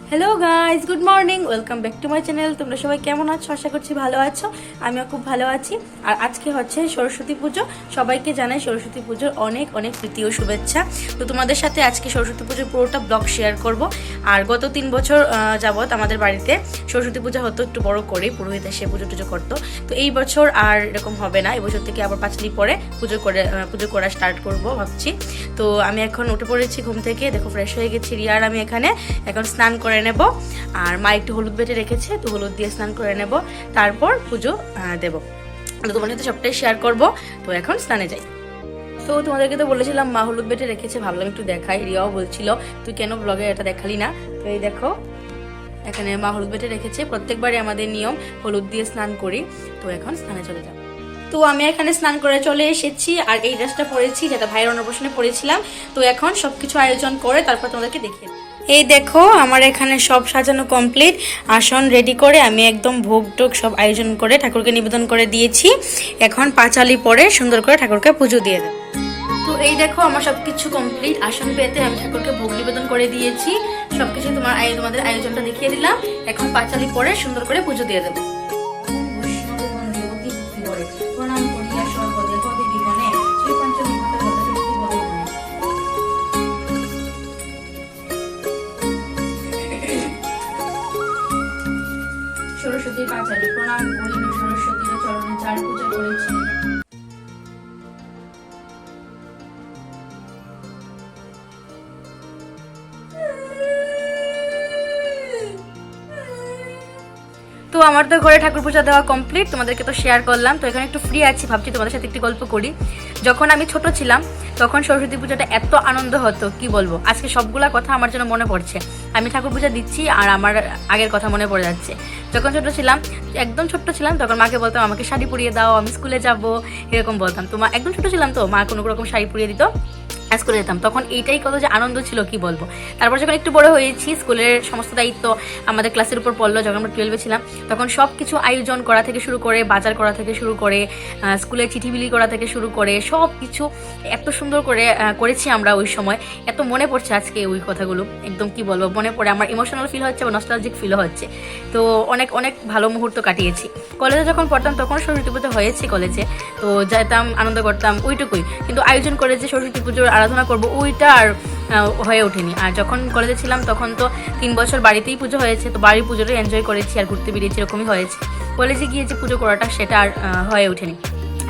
Hello guys, good morning, welcome back to my channel. তোমরা সবাই কেমন আছো? আশা করছি ভালো আছো। আমিও খুব ভালো আছি। আর আজকে হচ্ছে সরস্বতী পুজো। সবাইকে জানাই সরস্বতী পুজোর অনেক অনেক প্রীতি ও শুভেচ্ছা। তো তোমাদের সাথে আজকে সরস্বতী পুজোর পুরোটা ব্লগ শেয়ার করব। আর গত 3 বছর যাবৎ আমাদের বাড়িতে সরস্বতী পূজা হতো একটু বড় করে, পুরোহিত এসে পুজো টুজো করতো। তো এই বছর আর এরকম হবে না। এই বছর থেকে আবার পাঁচলি পরে পুজো করা স্টার্ট করব ভাবছি। তো আমি এখন উঠে পড়েছি ঘুম থেকে, দেখো ফ্রেশ হয়ে গেছি। রিয়ার আমি এখানে এখন স্নান করে নেব। আর মা একটু হলুদ বেটে রেখেছে, তো হলুদ দিয়ে স্নান করে নেব, তারপর পুজো দেব। তো তোমার সাথে সবটাই শেয়ার করব। তো এখন স্নানে যাই। তো তোমাদেরকে তো বলেছিলাম মা হলুদ বেটে রেখেছে, ভাবলাম একটু দেখাই। রিয়াও বলছিল তুই কেন ব্লগে এটা দেখালি না। তো এই দেখো এখানে মা হলুদ বেটে রেখেছে। প্রত্যেকবারই আমাদের নিয়ম হলুদ দিয়ে স্নান করি। তো এখন স্নানে চলে যাব। তো আমি এখানে স্নান করে চলে এসেছি। আর এই ড্রেসটা পরেছি, যেটা ভাইয়ের অন্নপ্রাশনে পরেছিলাম। তো এখন সবকিছু আয়োজন করে তারপর তোমাদেরকে দেখিয়ে দিই। এই দেখো আমার এখানে সব সাজানো কমপ্লিট। আসন রেডি করে আমি একদম ভোগ টোগ সব আয়োজন করে ঠাকুরকে নিবেদন করে দিয়েছি। এখন পাঁচালি পরে সুন্দর করে ঠাকুরকে পুজো দিয়ে দেব। তো এই দেখো আমার সবকিছু কমপ্লিট। আসন পেতে আমি ঠাকুরকে ভোগ নিবেদন করে দিয়েছি। সবকিছু তোমাদের আয়োজনটা দেখিয়ে দিলাম। এখন পাঁচালি পরে সুন্দর করে পুজো দিয়ে দেবো। সরস্বতীর পাঁচালি প্রণাম করি, সরস্বতীর চরণে চার পূজা করেছি। তো আমার তো ঘরে ঠাকুর পূজা দেওয়া কমপ্লিট, তোমাদেরকে তো শেয়ার করলাম। তো এখানে একটু ফ্রি আছি, ভাবছি তোমাদের সাথে একটু গল্প করি। যখন আমি ছোট ছিলাম তখন সরস্বতী পূজাটা এত আনন্দ হতো, কি বলবো। আজকে সবগুলা কথা আমার জন্য মনে পড়ছে। আমি ঠাকুর পূজা দিচ্ছি আর আমার আগের কথা মনে পড়ে যাচ্ছে। যখন ছোট ছিলাম, একদম ছোট্ট ছিলাম, তখন মাকে বলতাম আমাকে শাড়ি পরিয়ে দাও, আমি স্কুলে যাব, এরকম বলতাম। তো মা একদম ছোট ছিলাম, তো মা কোনো রকম শাড়ি পরিয়ে দিত, স্কুলে যেতাম। তখন এইটাই কত যে আনন্দ ছিল, কি বলবো। তারপর যখন একটু বড় হয়েছি, স্কুলের সমস্ত দায়িত্ব আমাদের ক্লাসের উপর পড়লো। যখন আমরা 12-এ ছিলাম তখন সব কিছু আয়োজন করা থেকে শুরু করে, বাজার করা থেকে শুরু করে, স্কুলে চিঠি বিলি করা থেকে শুরু করে সব কিছু এত সুন্দর করে করেছি আমরা ওই সময়। এত মনে পড়ছে আজকে ওই কথাগুলো, একদম কি বলবো, মনে পড়ে। আমার ইমোশনাল ফিল হচ্ছে বা নস্টালজিক ফিলও হচ্ছে। তো অনেক অনেক ভালো মুহূর্ত কাটিয়েছি। কলেজে যখন পড়তাম তখন সরস্বতী পুজো হয়েছে কলেজে, তো যেতাম, আনন্দ করতাম, ওইটুকুই। কিন্তু আয়োজন করে যে সরস্বতী পুজোর আরাধনা করবো ওইটা আর হয়ে ওঠেনি। আর যখন কলেজে ছিলাম তখন তো 3 বছর বাড়িতেই পুজো হয়েছে, তো বাড়ির পুজোটা এনজয় করেছি আর ঘুরতে বেরিয়েছি, এরকমই হয়েছে। কলেজে গিয়ে যে পুজো করাটা সেটা আর হয়ে ওঠেনি।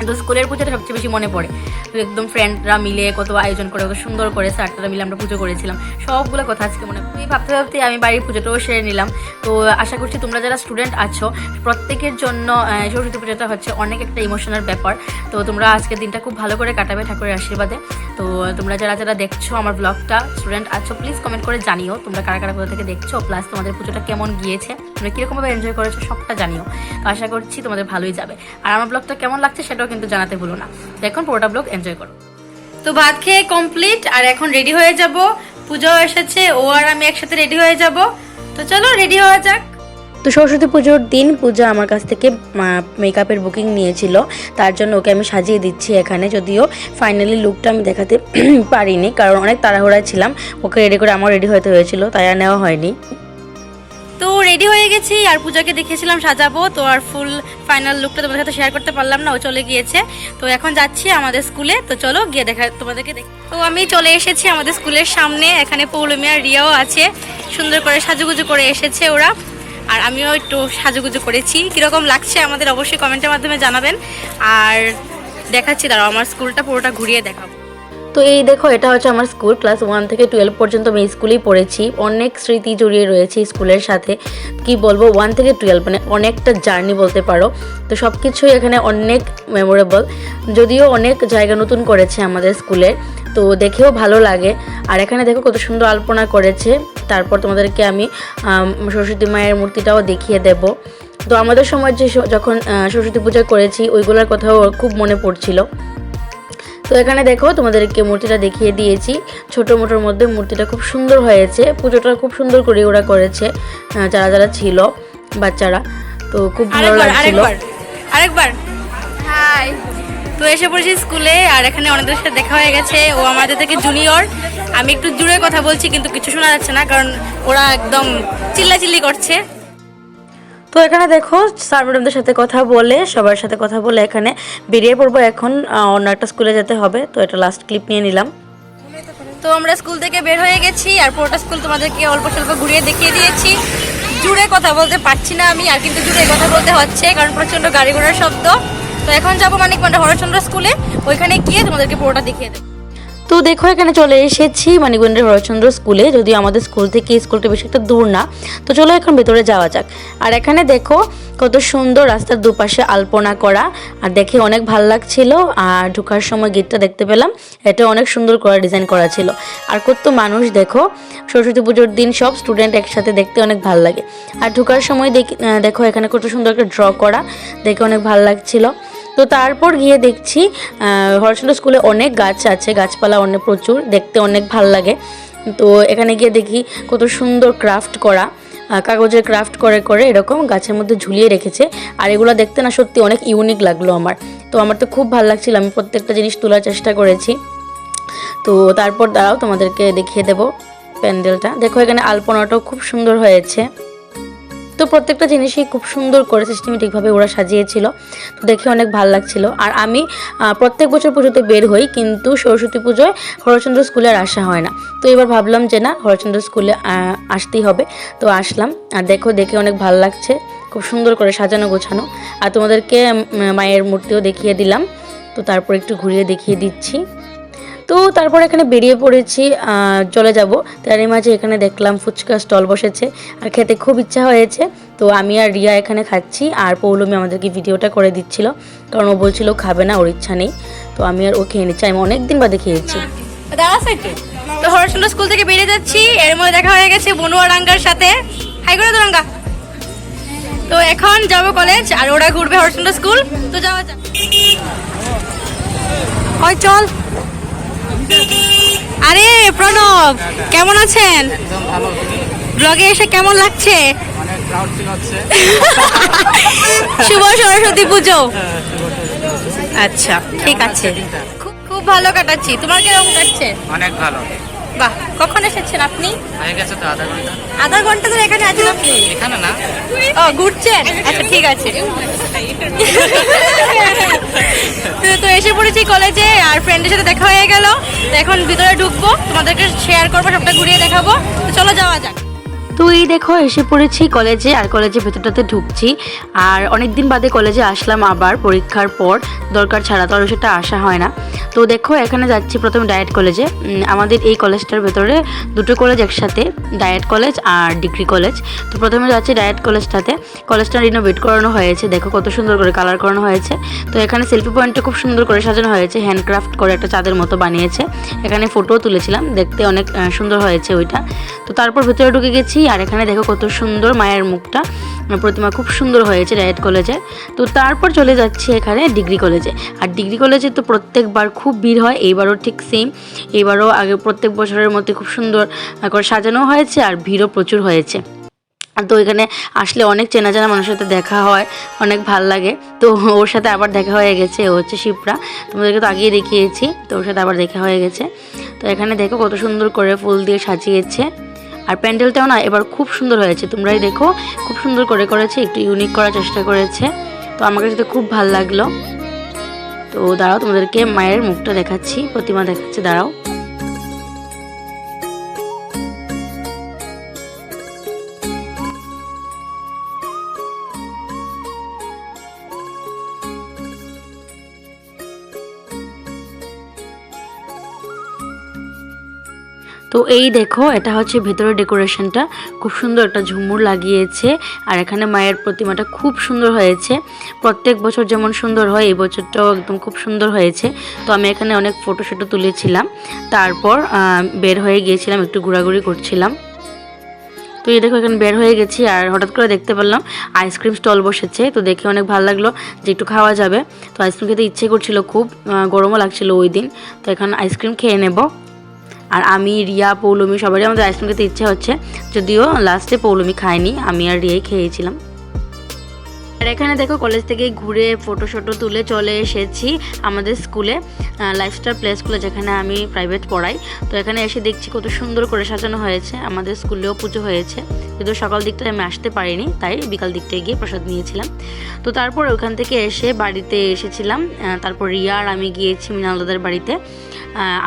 তো স্কুলের পুজোটা সবচেয়ে বেশি মনে পড়ে। তো একদম ফ্রেন্ডরা মিলে কত আয়োজন করে, কত সুন্দর করে স্যাররা মিলে আমরা পুজো করেছিলাম। সবগুলো কথা আজকে মনে পড়ে। এই ভাবতে ভাবতে আমি বাড়ির পুজোটাও সেরে নিলাম। তো আশা করছি তোমরা যারা স্টুডেন্ট আছো প্রত্যেকের জন্য সরস্বতী পুজোটা হচ্ছে অনেক একটা ইমোশনাল ব্যাপার। তো তোমরা আজকের দিনটা খুব ভালো করে কাটাবে ঠাকুরের আশীর্বাদে। তো তোমরা যারা যারা দেখছো আমার ব্লগটা, স্টুডেন্ট আছো, প্লিজ কমেন্ট করে জানিও তোমরা কারা কারা কোথা থেকে দেখছো, প্লাস তোমাদের পুজোটা কেমন গিয়েছে, তোমরা কীরকমভাবে এনজয় করেছো সবটা জানিও। তো আশা করছি তোমাদের ভালোই যাবে। আর আমার ব্লগটা কেমন লাগছে সেটাও কিন্তু জানাতে ভুলো না। তো এখন পুরোটা ব্লগ এনজয় করো। তো ভাত খেয়ে কমপ্লিট, আর এখন রেডি হয়ে যাব। পুজো এসেছে, ও আর আমি একসাথে রেডি হয়ে যাব। তো চলো রেডি হওয়া যাক। তো সরস্বতী পুজোর দিন পূজা আমার কাছ থেকে মেকআপের বুকিং নিয়েছিল, তার জন্য ওকে আমি সাজিয়ে দিচ্ছি এখানে। যদিও ফাইনালি লুকটা আমি দেখাতে পারিনি, কারণ অনেক তাড়াহুড়ায় ছিলাম। ওকে রেডি করে আমার রেডি হতে হয়েছিল, তাই আর নেওয়া হয়নি। তো রেডি হয়ে গেছি, আর পূজাকে দেখেছিলাম সাজাবো, তো আর ফুল ফাইনাল লুকটা তোমাদের সাথে শেয়ার করতে পারলাম না, ও চলে গিয়েছে। তো এখন যাচ্ছি আমাদের স্কুলে, তো চলো গিয়ে তোমাদেরকে দেখ। তো আমি চলে এসেছি আমাদের স্কুলের সামনে। এখানে পৌলমি আর রিয়াও আছে, সুন্দর করে সাজুগুজু করে এসেছে ওরা। আর আমিও একটু সাজুগুজু করেছি। কীরকম লাগছে আমাদের অবশ্যই কমেন্টের মাধ্যমে জানাবেন। আর দেখাচ্ছি, দাঁড়াও আমার স্কুলটা পুরোটা ঘুরিয়ে দেখাবো। তো এই দেখো এটা হচ্ছে আমার স্কুল। ক্লাস 1 থেকে 12 পর্যন্ত আমি এই স্কুলেই পড়েছি। অনেক স্মৃতি জড়িয়ে রয়েছে স্কুলের সাথে, কি বলবো। 1 থেকে 12 মানে অনেকটা জার্নি বলতে পারো। তো সব কিছুই এখানে অনেক মেমোরেবল। যদিও অনেক জায়গা নতুন করেছে আমাদের স্কুলে, তো দেখেও ভালো লাগে। আর এখানে দেখো কত সুন্দর আলপনা করেছে। তারপর তোমাদেরকে আমি সরস্বতী মায়ের মূর্তিটাও দেখিয়ে দেব। তো আমাদের সময় যে যখন সরস্বতী পূজা করেছি ওইগুলোর কথাও খুব মনে পড়ছিল। তো এখানে দেখো তোমাদেরকে মূর্তিটা দেখিয়ে দিয়েছি। ছোটো মোটোর মধ্যে মূর্তিটা খুব সুন্দর হয়েছে। পুজোটা খুব সুন্দর করে ওরা করেছে যারা যারা ছিল বাচ্চারা। তো খুব ভালো লাগছিল। আরেকবার হাই। তো এসে পড়েছি স্কুলে, আর এখানে অনেকদের সাথে দেখা হয়ে গেছে। ও আমাদের থেকে জুনিয়র। আমি একটু জোরে কথা বলছি কিন্তু কিছু শোনা যাচ্ছে না, কারণ ওরা একদম চিল্লাচিল্লি করছে। তো এখানে দেখো স্যার ম্যাডামদের সাথে কথা বলে, সবার সাথে কথা বলে এখানে বেরিয়ে পড়বো। এখন অন্য একটা স্কুলে যেতে হবে, তো এটা লাস্ট ক্লিপ নিয়ে নিলাম। তো আমরা স্কুল থেকে বের হয়ে গেছি, আর পুরোটা স্কুল তোমাদেরকে অল্প স্বল্প ঘুরিয়ে দেখিয়ে দিয়েছি। জুড়ে কথা বলতে পারছি না আমি, আর কিন্তু জুড়ে কথা বলতে হচ্ছে কারণ প্রচণ্ড গাড়ি ঘোড়ার শব্দ। তো এখন যাবো মানিকগঞ্জের হরচন্দ্র স্কুলে, ওইখানে গিয়ে তোমাদেরকে পুরোটা দেখিয়ে দেবো। তো দেখো এখানে চলে এসেছি মানিকগঞ্জের হরচন্দ্র স্কুলে, যদিও আমাদের স্কুল থেকে স্কুলটা বেশি একটা দূর না। তো চলো এখন ভেতরে যাওয়া যাক। আর এখানে দেখো কত সুন্দর রাস্তার দুপাশে আলপনা করা, আর দেখে অনেক ভাল লাগছিল। আর ঢোকার সময় গেটটা দেখতে পেলাম, এটা অনেক সুন্দর করে ডিজাইন করা ছিল। আর কত মানুষ দেখো, সরস্বতী পুজোর দিন সব স্টুডেন্ট একসাথে দেখতে অনেক ভাল লাগে। আর ঢোকার সময় দেখো এখানে কত সুন্দর একটা ড্র করা, দেখে অনেক ভাল লাগছিল। তো তারপর গিয়ে দেখছি হরচন্দ্র স্কুলে অনেক গাছ আছে, গাছপালা অনেক প্রচুর, দেখতে অনেক ভাল লাগে। তো এখানে গিয়ে দেখি কত সুন্দর ক্রাফট করা, কাগজের ক্রাফট করে করে এরকম গাছের মধ্যে ঝুলিয়ে রেখেছে। আর এগুলো দেখতে না সত্যি অনেক ইউনিক লাগলো আমার। তো আমার তো খুব ভালো লাগছিল, আমি প্রত্যেকটা জিনিস তোলার চেষ্টা করেছি। তো তারপর দাঁড়াও তোমাদেরকে দেখিয়ে দেবো প্যান্ডেলটা। দেখো এখানে আলপনাটাও খুব সুন্দর হয়েছে। তো প্রত্যেকটা জিনিসই খুব সুন্দর করে সিস্টেমেটিকভাবে ওরা সাজিয়েছিল, তো দেখে অনেক ভালো লাগছিল। আর আমি প্রত্যেক বছর পুজোতে বের হই, কিন্তু সরস্বতী পুজোয় হরচন্দ্র স্কুলে আর আসা হয় না। তো এবার ভাবলাম যে না, হরচন্দ্র স্কুলে আসতেই হবে, তো আসলাম। আর দেখো দেখে অনেক ভালো লাগছে, খুব সুন্দর করে সাজানো গোছানো। আর তোমাদেরকে মায়ের মূর্তিও দেখিয়ে দিলাম, তো তারপর একটু ঘুরিয়ে দেখিয়ে দিচ্ছি। তো তারপর এখানে বেরিয়ে পড়েছি, চলে যাব। তারই মাঝে এখানে দেখলাম ফুচকা স্টল বসেছে, আর খেতে খুব ইচ্ছা হয়েছে। তো আমি আর রিয়া এখানে খাচ্ছি, আর পৌলমি আমাদেরকে ভিডিওটা করে দিচ্ছিল, কারণ ও বলছিল খাবে না, ওর ইচ্ছা নেই। তো আমি আর ও খেয়ে নিচ্ছি, আমি অনেকদিন বাদে খেয়েছি। তো হরচন্দ্র স্কুল থেকে বেরিয়ে যাচ্ছি, এর মধ্যে দেখা হয়ে গেছে বনুয়া রাঙ্গার সাথে। হাই করে তো রাঙ্গা। তো এখন যাবো কলেজ, আর ওরা ঘুরবে হরচন্দ্র স্কুল। তো যাওয়া যাক, হয় চল। আরে প্রণব, কেমন আছেন? ব্লগে এসে কেমন লাগছে? শুভ সরস্বতী পুজো। আচ্ছা ঠিক আছে, খুব ভালো কাটাচ্ছি। তোমার কিরকম কাটছে? অনেক ভালো। বাহ, কখন এসেছেন আপনি? হয়ে গেছে তো আধা ঘন্টা। আধা ঘন্টা ধরে এখানে আছেন আপনি? এখানে না, ও ঘুরছেন, আচ্ছা ঠিক আছে। তো এসে পড়েছি কলেজে, আর ফ্রেন্ডের সাথে দেখা হয়ে গেল। তো এখন ভিতরে ঢুকবো, তোমাদেরকে শেয়ার করবো, সবটা ঘুরিয়ে দেখাবো। তো চলো যাওয়া যাক। তো এই দেখো এসে পড়েছি কলেজে, আর কলেজের ভেতরটাতে ঢুকছি। আর অনেক দিন বাদে কলেজে আসলাম, আবার পরীক্ষার পর, দরকার ছাড়া তো আর সেটা আসা হয় না। তো দেখো এখানে যাচ্ছি প্রথমে ডায়েট কলেজে। আমাদের এই কলেজটার ভেতরে দুটো কলেজ একসাথে, ডায়েট কলেজ আর ডিগ্রি কলেজ। তো প্রথমে যাচ্ছি ডায়েট কলেজটাতে। কলেজটা রিনোভেট করানো হয়েছে, দেখো কত সুন্দর করে কালার করানো হয়েছে। তো এখানে সেলফি পয়েন্টটা খুব সুন্দর করে সাজানো হয়েছে, হ্যান্ডক্রাফট করে একটা চাঁদের মতো বানিয়েছে। এখানে ফটোও তুলেছিলাম, দেখতে অনেক সুন্দর হয়েছে ওইটা। তো তারপর ভেতরে ঢুকে গেছি, আর এখানে দেখো কত সুন্দর মায়ের মুখটা, প্রতিমা খুব সুন্দর হয়েছে ডায়েট কলেজে। তো তারপর চলে যাচ্ছি এখানে ডিগ্রি কলেজে। আর ডিগ্রি কলেজে তো প্রত্যেকবার খুব ভিড় হয়, এইবারও ঠিক সেম। এইবারও আগে প্রত্যেক বছরের মধ্যে খুব সুন্দর করে সাজানো হয়েছে, আর ভিড়ও প্রচুর হয়েছে। তো এখানে আসলে অনেক চেনা জানা মানুষের সাথে দেখা হয়, অনেক ভাল লাগে। তো ওর সাথে আবার দেখা হয়ে গেছে, ও হচ্ছে শিপ্রা, তোমাদেরকে তো আগেই দেখিয়েছি। তো ওর সাথে আবার দেখা হয়ে গেছে। তো এখানে দেখো কত সুন্দর করে ফুল দিয়ে সাজিয়েছে, আর প্যান্ডেলটাও না এবার খুব সুন্দর হয়েছে। তোমরাই দেখো খুব সুন্দর করে করেছে, একটু ইউনিক করার চেষ্টা করেছে। তো আমার কাছে তো খুব ভালো লাগলো। তো দাঁড়াও তোমাদেরকে মায়ের মুখটা দেখাচ্ছি, প্রতিমা দেখাচ্ছি, দাঁড়াও। তো এই দেখো এটা হচ্ছে ভেতরের ডেকোরেশনটা, খুব সুন্দর একটা ঝুমুর লাগিয়েছে। আর এখানে মায়ের প্রতিমাটা খুব সুন্দর হয়েছে, প্রত্যেক বছর যেমন সুন্দর হয় এই বছরটাও একদম খুব সুন্দর হয়েছে। তো আমি এখানে অনেক ফটো তুলেছিলাম, তারপর বের হয়ে গিয়েছিলাম, একটু ঘোরাঘুরি করছিলাম। তো এই দেখো এখানে বের হয়ে গেছি, আর হঠাৎ করে দেখতে পেলাম আইসক্রিম স্টল বসেছে। তো দেখে অনেক ভালো লাগলো যে একটু খাওয়া যাবে। তো আইসক্রিম খেতে ইচ্ছে করছিল খুব, গরমও লাগছিল ওই দিন। তো এখন আইসক্রিম খেয়ে নেব। আর আমি, রিয়া, পৌলমি সবারই আমাদের আইসক্রিম খেতে ইচ্ছে হচ্ছে, যদিও লাস্টে পৌলমি খায়নি, আমি আর রিয়াই খেয়েছিলাম। আর এখানে দেখো কলেজ থেকে ঘুরে ফটো তুলে চলে এসেছি আমাদের স্কুলে, লাইফস্টাইল প্লে স্কুলে, যেখানে আমি প্রাইভেট পড়াই। তো এখানে এসে দেখছি কত সুন্দর করে সাজানো হয়েছে। আমাদের স্কুলেও পুজো হয়েছে, কিন্তু সকাল দিকটায় আমি আসতে পারিনি, তাই বিকাল দিকটায় গিয়ে প্রসাদ নিয়েছিলাম। তো তারপর ওখান থেকে এসে বাড়িতে এসেছিলাম। তারপর রিয়া আর আমি গিয়েছি মৃণাল দাদার বাড়িতে,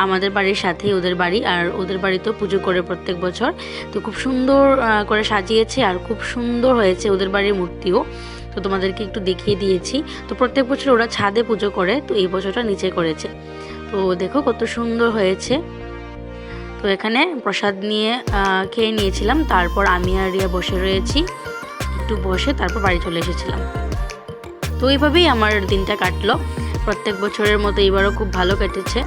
আমাদের বাড়ির সাথেই ওদের বাড়ি, আর ওদের বাড়িতেও পুজো করে প্রত্যেক বছর। তো খুব সুন্দর করে সাজিয়েছে আর খুব সুন্দর হয়েছে ওদের বাড়ির মূর্তিও। তো তোমাদেরকে একটু দেখিয়ে দিয়েছি। তো প্রত্যেক বছর ওরা ছাদে পুজো করে, তো এই বছরটা নিচে করেছে। তো দেখো কত সুন্দর হয়েছে। তো এখানে প্রসাদ নিয়ে খেয়ে নিয়েছিলাম। তারপর আমি আর রিয়া বসে রয়েছি, একটু বসে তারপর বাড়ি চলে এসেছিলাম। তো এইভাবেই আমার দিনটা কাটলো। প্রত্যেক বছরের মতো এবারও খুব ভালো কেটেছে।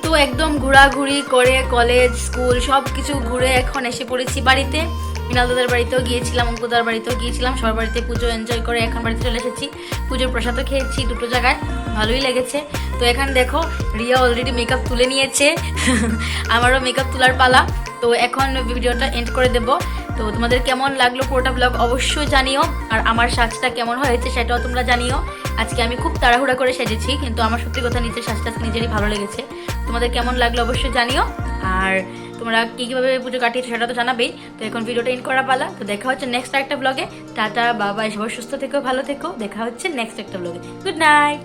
তো একদম ঘোরাঘুরি করে কলেজ স্কুল সব কিছু ঘুরে এখন এসে পড়েছি বাড়িতে। মৃণাল দাদার বাড়িতেও গিয়েছিলাম, অঙ্কুদার বাড়িতেও গিয়েছিলাম, সবার বাড়িতে পুজো এনজয় করে এখন বাড়িতে চলে এসেছি। পুজোর প্রসাদও খেয়েছি দুটো জায়গায়, ভালোই লেগেছে। তো এখন দেখো রিয়া অলরেডি মেকআপ তুলে নিয়েছে, আমারও মেকআপ তোলার পালা। তো এখন ভিডিওটা এন্ড করে দেব। তো তোমাদের কেমন লাগলো পুরোটা ব্লগ অবশ্যই জানিও, আর আমার সাজটা কেমন হয়েছে সেটাও তোমরা জানিও। আজকে আমি খুব তাড়াহুড়া করে সেজেছি, কিন্তু আমার সত্যি কথা নিজের সাজটা নিজেরই ভালো লেগেছে। তোমাদের কেমন লাগলো অবশ্যই জানিও, আর তোমরা কীভাবে পুজো কাটিয়েছো সেটা তো জানাবেই। তো এখন ভিডিওটা এন্ড করা পালা। তো দেখা হচ্ছে নেক্সট একটা ব্লগে। টাটা, বাবা, সবাই সুস্থ থেকো, ভালো থেকো। দেখা হচ্ছে নেক্সট একটা ব্লগে। Good night.